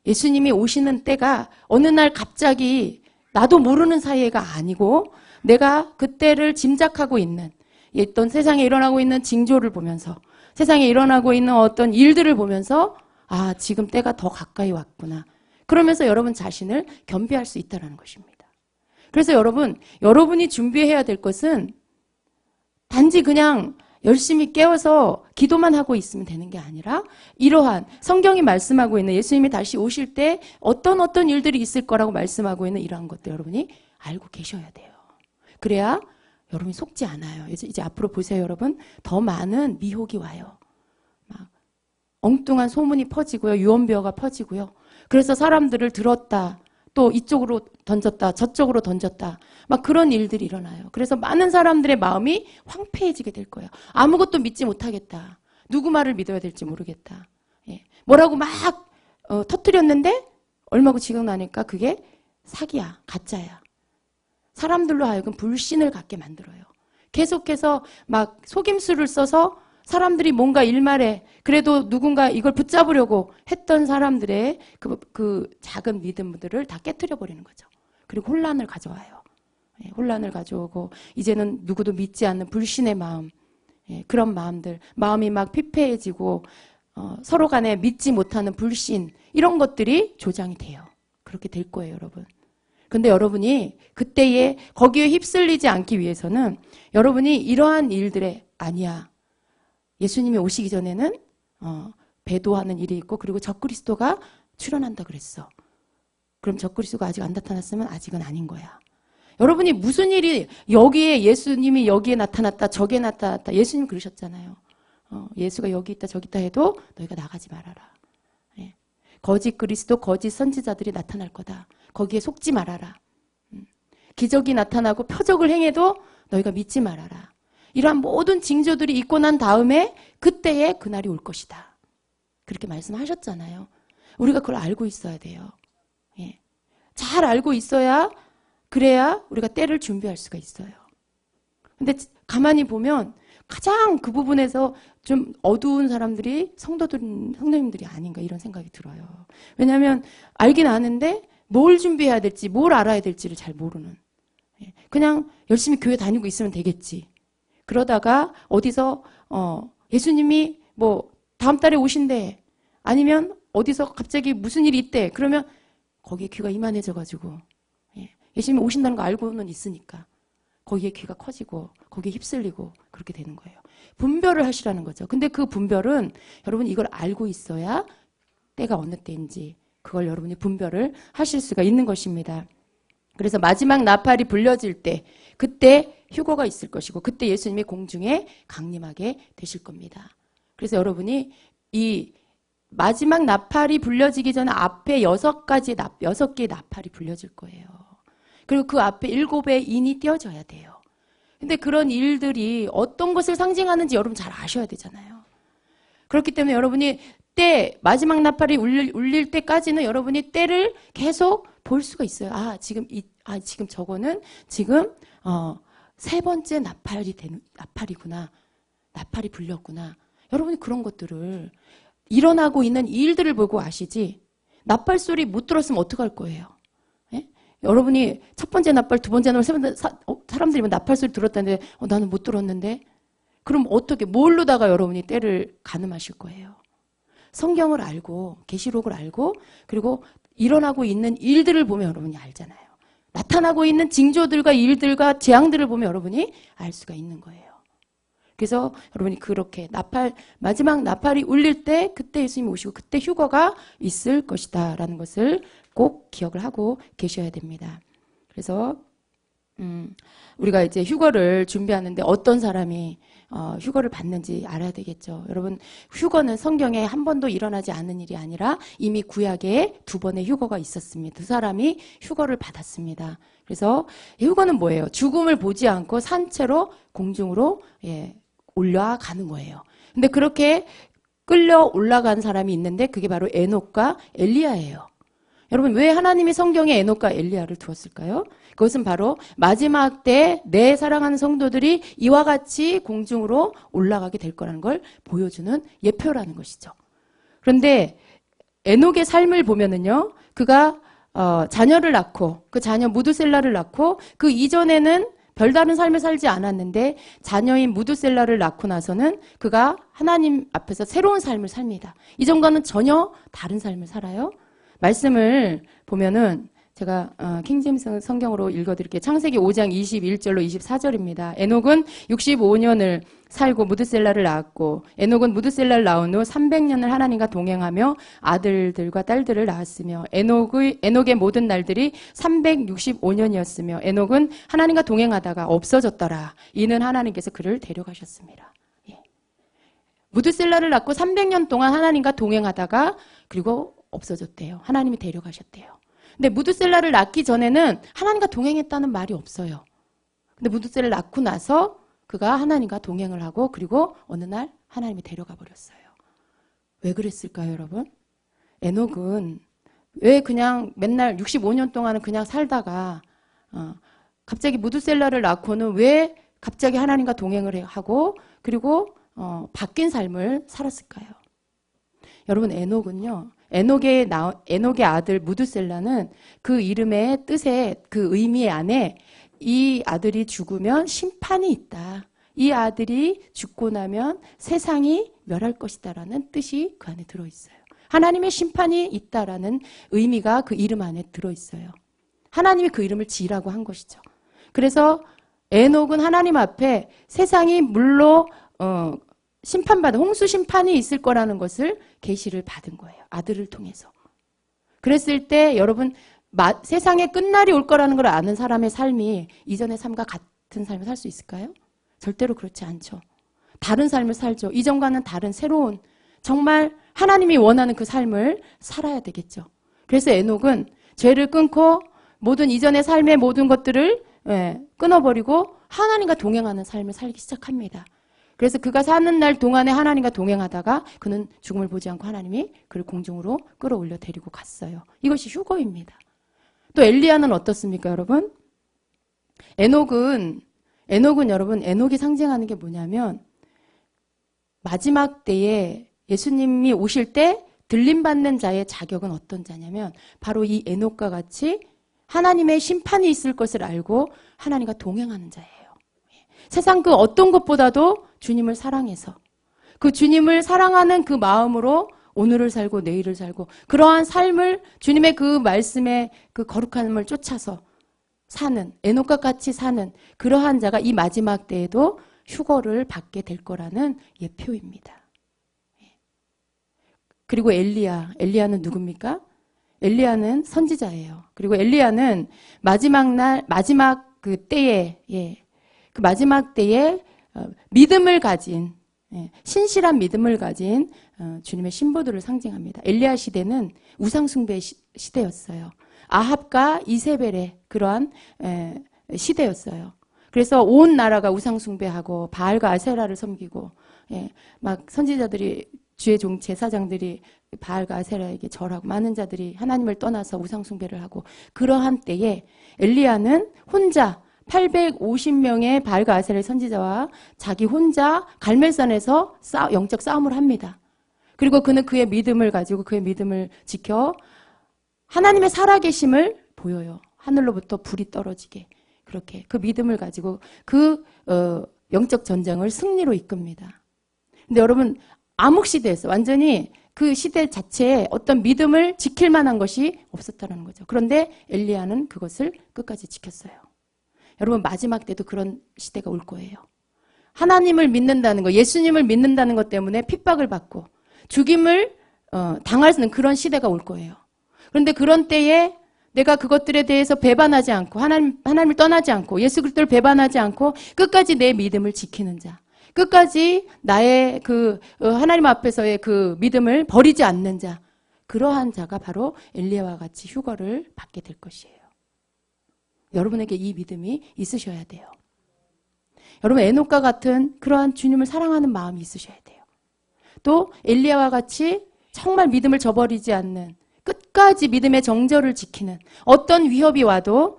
예수님이 오시는 때가 어느 날 갑자기 나도 모르는 사이가 아니고 내가 그때를 짐작하고 있는 어떤 세상에 일어나고 있는 징조를 보면서 세상에 일어나고 있는 어떤 일들을 보면서 지금 때가 더 가까이 왔구나. 그러면서 여러분 자신을 겸비할 수 있다는 것입니다. 그래서 여러분이 준비해야 될 것은 단지 그냥 열심히 깨워서 기도만 하고 있으면 되는 게 아니라 이러한 성경이 말씀하고 있는 예수님이 다시 오실 때 어떤 일들이 있을 거라고 말씀하고 있는 이러한 것들 여러분이 알고 계셔야 돼요. 그래야 여러분이 속지 않아요. 이제 앞으로 보세요, 여러분. 더 많은 미혹이 와요. 막 엉뚱한 소문이 퍼지고요. 유언비어가 퍼지고요. 그래서 사람들을 들었다. 또 이쪽으로 던졌다. 저쪽으로 던졌다. 막 그런 일들이 일어나요. 그래서 많은 사람들의 마음이 황폐해지게 될 거예요. 아무것도 믿지 못하겠다. 누구 말을 믿어야 될지 모르겠다. 뭐라고 막 터뜨렸는데 얼마고 지금 나니까 그게 사기야. 가짜야. 사람들로 하여금 불신을 갖게 만들어요. 계속해서 막 속임수를 써서 사람들이 뭔가 일말에 그래도 누군가 이걸 붙잡으려고 했던 사람들의 그 작은 믿음들을 다 깨트려 버리는 거죠. 그리고 혼란을 가져와요. 혼란을 가져오고 이제는 누구도 믿지 않는 불신의 마음, 그런 마음이 막 피폐해지고 서로 간에 믿지 못하는 불신 이런 것들이 조장이 돼요. 그렇게 될 거예요, 여러분. 근데 여러분이 그때에 거기에 휩쓸리지 않기 위해서는 여러분이 이러한 일들에 아니야. 예수님이 오시기 전에는 배도하는 일이 있고 그리고 적그리스도가 출현한다 그랬어. 그럼 적그리스도가 아직 안 나타났으면 아직은 아닌 거야. 여러분이 무슨 일이 여기에 예수님이 여기에 나타났다 저기에 나타났다 예수님 그러셨잖아요. 예수가 여기 있다 저기 있다 해도 너희가 나가지 말아라. 거짓 그리스도 거짓 선지자들이 나타날 거다. 거기에 속지 말아라. 기적이 나타나고 표적을 행해도 너희가 믿지 말아라. 이러한 모든 징조들이 있고 난 다음에 그때에 그날이 올 것이다. 그렇게 말씀하셨잖아요. 우리가 그걸 알고 있어야 돼요. 잘 알고 있어야 그래야 우리가 때를 준비할 수가 있어요. 근데 가만히 보면 가장 그 부분에서 좀 어두운 사람들이 성도님들이 아닌가 이런 생각이 들어요. 왜냐하면 알긴 아는데 뭘 준비해야 될지 뭘 알아야 될지를 잘 모르는. 그냥 열심히 교회 다니고 있으면 되겠지. 그러다가 어디서 예수님이 뭐 다음 달에 오신대 아니면 어디서 갑자기 무슨 일이 있대 그러면 거기에 귀가 이만해져가지고 예수님이 오신다는 거 알고는 있으니까 거기에 귀가 커지고 거기에 휩쓸리고 그렇게 되는 거예요. 분별을 하시라는 거죠. 근데 그 분별은 여러분 이걸 알고 있어야 때가 어느 때인지 그걸 여러분이 분별을 하실 수가 있는 것입니다. 그래서 마지막 나팔이 불려질 때 그때 휴거가 있을 것이고 그때 예수님이 공중에 강림하게 되실 겁니다. 그래서 여러분이 이 마지막 나팔이 불려지기 전에 앞에 6개의 나팔이 불려질 거예요. 그리고 그 앞에 7의 인이 띄어져야 돼요. 근데 그런 일들이 어떤 것을 상징하는지 여러분 잘 아셔야 되잖아요. 그렇기 때문에 여러분이 마지막 나팔이 울릴 때까지는 여러분이 때를 계속 볼 수가 있어요. 지금 아, 지금 저거는 지금 세 번째 나팔이구나. 나팔이 불렸구나. 여러분이 그런 것들을 일어나고 있는 일들을 보고 아시지. 나팔 소리 못 들었으면 어떡할 거예요? 예? 여러분이 첫 번째 나팔, 두 번째 나팔, 세 번째 사람들이 나팔 소리 들었다는데 나는 못 들었는데. 그럼 어떻게 뭘로다가 여러분이 때를 가늠하실 거예요? 성경을 알고 계시록을 알고 그리고 일어나고 있는 일들을 보면 여러분이 알잖아요. 나타나고 있는 징조들과 일들과 재앙들을 보면 여러분이 알 수가 있는 거예요. 그래서 여러분이 그렇게 마지막 나팔이 울릴 때 그때 예수님이 오시고 그때 휴거가 있을 것이다 라는 것을 꼭 기억을 하고 계셔야 됩니다. 그래서 우리가 이제 휴거를 준비하는데 어떤 사람이 휴거를 받는지 알아야 되겠죠. 여러분, 휴거는 성경에 한 번도 일어나지 않은 일이 아니라 이미 구약에 2번의 휴거가 있었습니다. 2사람이 휴거를 받았습니다. 그래서 휴거는 뭐예요? 죽음을 보지 않고 산채로 공중으로 올라가는 거예요. 근데 그렇게 끌려 올라간 사람이 있는데 그게 바로 에녹과 엘리야예요. 여러분, 왜 하나님이 성경에 에녹과 엘리야를 두었을까요? 그것은 바로 마지막 때 내 사랑하는 성도들이 이와 같이 공중으로 올라가게 될 거라는 걸 보여주는 예표라는 것이죠. 그런데 에녹의 삶을 보면은요, 그가 자녀를 낳고 그 자녀 무두셀라를 낳고 그 이전에는 별다른 삶을 살지 않았는데 자녀인 무두셀라를 낳고 나서는 그가 하나님 앞에서 새로운 삶을 삽니다. 이전과는 전혀 다른 삶을 살아요. 말씀을 보면은 제가 킹제임스 성경으로 읽어드릴게요. 창세기 5장 21절로 24절입니다. 에녹은 65년을 살고 무드셀라를 낳았고 에녹은 무드셀라를 낳은 후 300년을 하나님과 동행하며 아들들과 딸들을 낳았으며 에녹의 모든 날들이 365년이었으며 에녹은 하나님과 동행하다가 없어졌더라. 이는 하나님께서 그를 데려가셨습니다. 무드셀라를 낳고 300년 동안 하나님과 동행하다가 그리고 없어졌대요. 하나님이 데려가셨대요. 근데 무드셀라를 낳기 전에는 하나님과 동행했다는 말이 없어요. 근데 무드셀라를 낳고 나서 그가 하나님과 동행을 하고 그리고 어느 날 하나님이 데려가 버렸어요. 왜 그랬을까요, 여러분? 에녹은 왜 그냥 맨날 65년 동안은 그냥 살다가 갑자기 무드셀라를 낳고는 왜 갑자기 하나님과 동행을 하고 그리고 바뀐 삶을 살았을까요? 여러분, 에녹은요. 에녹의 아들 무드셀라는 그 이름의 뜻의 그 의미 안에 이 아들이 죽으면 심판이 있다. 이 아들이 죽고 나면 세상이 멸할 것이다라는 뜻이 그 안에 들어있어요. 하나님의 심판이 있다라는 의미가 그 이름 안에 들어있어요. 하나님이 그 이름을 지으라고 한 것이죠. 그래서 에녹은 하나님 앞에 세상이 물로 심판받은 홍수 심판이 있을 거라는 것을 계시를 받은 거예요. 아들을 통해서. 그랬을 때 여러분 세상에 끝날이 올 거라는 걸 아는 사람의 삶이 이전의 삶과 같은 삶을 살 수 있을까요? 절대로 그렇지 않죠. 다른 삶을 살죠. 이전과는 다른 새로운 정말 하나님이 원하는 그 삶을 살아야 되겠죠. 그래서 에녹은 죄를 끊고 모든 이전의 삶의 모든 것들을 끊어버리고 하나님과 동행하는 삶을 살기 시작합니다. 그래서 그가 사는 날 동안에 하나님과 동행하다가 그는 죽음을 보지 않고 하나님이 그를 공중으로 끌어올려 데리고 갔어요. 이것이 휴거입니다. 또 엘리야는 어떻습니까, 여러분? 에녹은 여러분, 에녹이 상징하는 게 뭐냐면 마지막 때에 예수님이 오실 때 들림받는 자의 자격은 어떤 자냐면 바로 이 에녹과 같이 하나님의 심판이 있을 것을 알고 하나님과 동행하는 자예요. 세상 그 어떤 것보다도 주님을 사랑해서 그 주님을 사랑하는 그 마음으로 오늘을 살고 내일을 살고 그러한 삶을 주님의 그 말씀의 그 거룩함을 쫓아서 사는 에녹과 같이 사는 그러한 자가 이 마지막 때에도 휴거를 받게 될 거라는 예표입니다. 그리고 엘리야는 누굽니까? 엘리야는 선지자예요. 그리고 엘리야는 마지막 그 때에 그 마지막 때에 믿음을 가진 신실한 믿음을 가진 주님의 신부들을 상징합니다. 엘리야 시대는 우상 숭배 시대였어요. 아합과 이세벨의 그러한 시대였어요. 그래서 온 나라가 우상 숭배하고 바알과 아세라를 섬기고 막 선지자들이 주의 종 제사장들이 바알과 아세라에게 절하고 많은 자들이 하나님을 떠나서 우상 숭배를 하고 그러한 때에 엘리야는 혼자 850명의 바알과 아세라의 선지자와 자기 혼자 갈멜산에서 영적 싸움을 합니다. 그리고 그는 그의 믿음을 가지고 그의 믿음을 지켜 하나님의 살아계심을 보여요. 하늘로부터 불이 떨어지게 그렇게 그 믿음을 가지고 그 영적 전쟁을 승리로 이끕니다. 근데 여러분 암흑시대에서 완전히 그 시대 자체에 어떤 믿음을 지킬 만한 것이 없었다는 거죠. 그런데 엘리야는 그것을 끝까지 지켰어요. 여러분 마지막 때도 그런 시대가 올 거예요. 하나님을 믿는다는 거, 예수님을 믿는다는 것 때문에 핍박을 받고 죽임을 당할 수 있는 그런 시대가 올 거예요. 그런데 그런 때에 내가 그것들에 대해서 배반하지 않고 하나님을 떠나지 않고 예수 그리스도를 배반하지 않고 끝까지 내 믿음을 지키는 자, 끝까지 나의 그 하나님 앞에서의 그 믿음을 버리지 않는 자, 그러한 자가 바로 엘리야와 같이 휴거를 받게 될 것이에요. 여러분에게 이 믿음이 있으셔야 돼요. 여러분 에녹과 같은 그러한 주님을 사랑하는 마음이 있으셔야 돼요. 또 엘리야와 같이 정말 믿음을 저버리지 않는 끝까지 믿음의 정절을 지키는 어떤 위협이 와도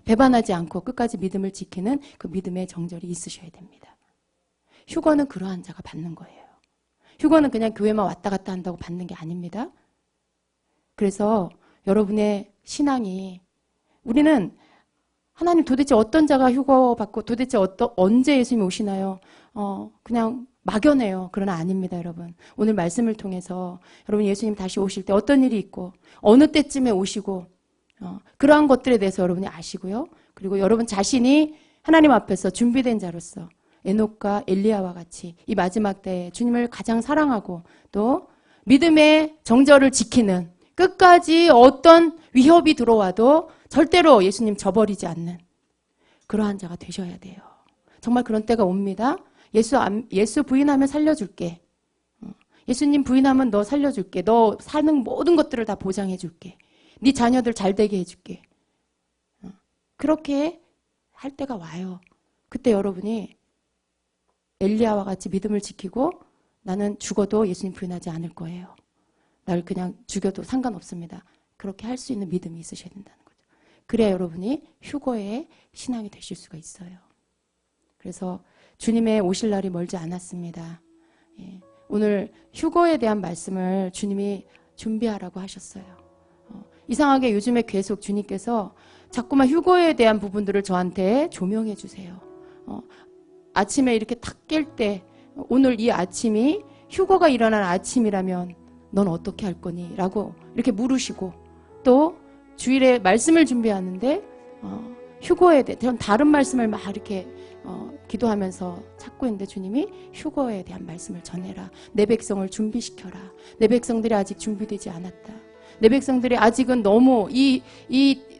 배반하지 않고 끝까지 믿음을 지키는 그 믿음의 정절이 있으셔야 됩니다. 휴거는 그러한 자가 받는 거예요. 휴거는 그냥 교회만 왔다 갔다 한다고 받는 게 아닙니다. 그래서 여러분의 신앙이 우리는 하나님 도대체 어떤 자가 휴거 받고 도대체 언제 예수님이 오시나요? 그냥 막연해요. 그러나 아닙니다, 여러분. 오늘 말씀을 통해서 여러분 예수님 다시 오실 때 어떤 일이 있고 어느 때쯤에 오시고 그러한 것들에 대해서 여러분이 아시고요. 그리고 여러분 자신이 하나님 앞에서 준비된 자로서 에녹과 엘리야와 같이 이 마지막 때에 주님을 가장 사랑하고 또 믿음의 정절을 지키는 끝까지 어떤 위협이 들어와도 절대로 예수님 저버리지 않는 그러한 자가 되셔야 돼요. 정말 그런 때가 옵니다. 예수 부인하면 살려줄게. 예수님 부인하면 너 살려줄게. 너 사는 모든 것들을 다 보장해줄게. 네 자녀들 잘 되게 해줄게. 그렇게 할 때가 와요. 그때 여러분이 엘리야와 같이 믿음을 지키고 나는 죽어도 예수님 부인하지 않을 거예요. 날 그냥 죽여도 상관없습니다. 그렇게 할 수 있는 믿음이 있으셔야 된다는 거죠. 그래야 여러분이 휴거의 신앙이 되실 수가 있어요. 그래서 주님의 오실 날이 멀지 않았습니다. 오늘 휴거에 대한 말씀을 주님이 준비하라고 하셨어요. 이상하게 요즘에 계속 주님께서 자꾸만 휴거에 대한 부분들을 저한테 조명해 주세요. 아침에 이렇게 탁 깰 때 오늘 이 아침이 휴거가 일어난 아침이라면 넌 어떻게 할 거니? 라고 이렇게 물으시고 또 주일에 말씀을 준비하는데 휴거에 대한 다른 말씀을 막 이렇게 기도하면서 찾고 있는데 주님이 휴거에 대한 말씀을 전해라. 내 백성을 준비시켜라. 내 백성들이 아직 준비되지 않았다. 내 백성들이 아직은 너무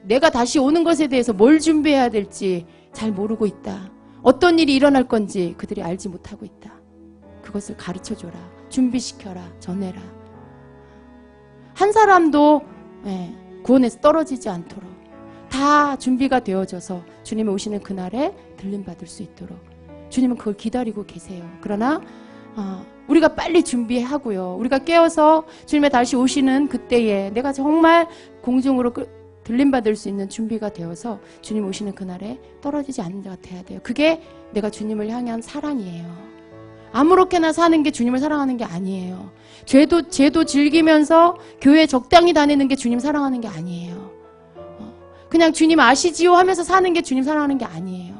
내가 다시 오는 것에 대해서 뭘 준비해야 될지 잘 모르고 있다. 어떤 일이 일어날 건지 그들이 알지 못하고 있다. 그것을 가르쳐줘라. 준비시켜라. 전해라. 한 사람도 구원에서 떨어지지 않도록 다 준비가 되어져서 주님이 오시는 그날에 들림받을 수 있도록 주님은 그걸 기다리고 계세요. 그러나 우리가 빨리 준비하고요. 우리가 깨어서 주님의 다시 오시는 그때에 내가 정말 공중으로 들림받을 수 있는 준비가 되어서 주님 오시는 그날에 떨어지지 않는 자가 돼야 돼요. 그게 내가 주님을 향한 사랑이에요. 아무렇게나 사는 게 주님을 사랑하는 게 아니에요. 죄도 즐기면서 교회 적당히 다니는 게 주님 사랑하는 게 아니에요. 그냥 주님 아시지요 하면서 사는 게 주님 사랑하는 게 아니에요.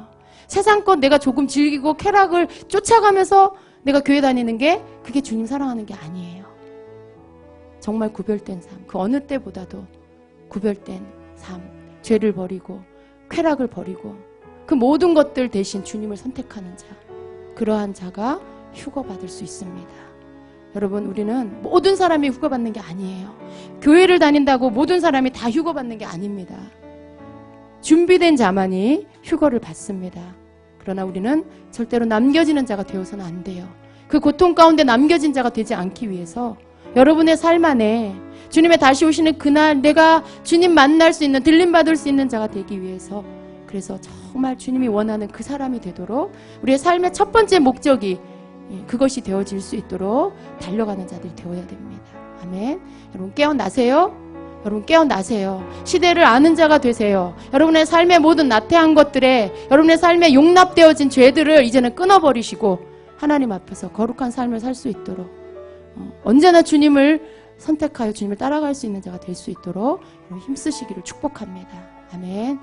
세상 것 내가 조금 즐기고 쾌락을 쫓아가면서 내가 교회 다니는 게 그게 주님 사랑하는 게 아니에요. 정말 구별된 삶, 그 어느 때보다도 구별된 삶, 죄를 버리고 쾌락을 버리고 그 모든 것들 대신 주님을 선택하는 자, 그러한 자가 휴거받을 수 있습니다. 여러분, 우리는 모든 사람이 휴거받는 게 아니에요. 교회를 다닌다고 모든 사람이 다 휴거받는 게 아닙니다. 준비된 자만이 휴거를 받습니다. 그러나 우리는 절대로 남겨지는 자가 되어서는 안 돼요. 그 고통 가운데 남겨진 자가 되지 않기 위해서 여러분의 삶 안에 주님의 다시 오시는 그날 내가 주님 만날 수 있는, 들림받을 수 있는 자가 되기 위해서, 그래서 정말 주님이 원하는 그 사람이 되도록 우리의 삶의 첫 번째 목적이 그것이 되어질 수 있도록 달려가는 자들이 되어야 됩니다. 아멘. 여러분 깨어나세요. 여러분 깨어나세요. 시대를 아는 자가 되세요. 여러분의 삶의 모든 나태한 것들에 여러분의 삶에 용납되어진 죄들을 이제는 끊어버리시고 하나님 앞에서 거룩한 삶을 살 수 있도록 언제나 주님을 선택하여 주님을 따라갈 수 있는 자가 될 수 있도록 힘쓰시기를 축복합니다. 아멘.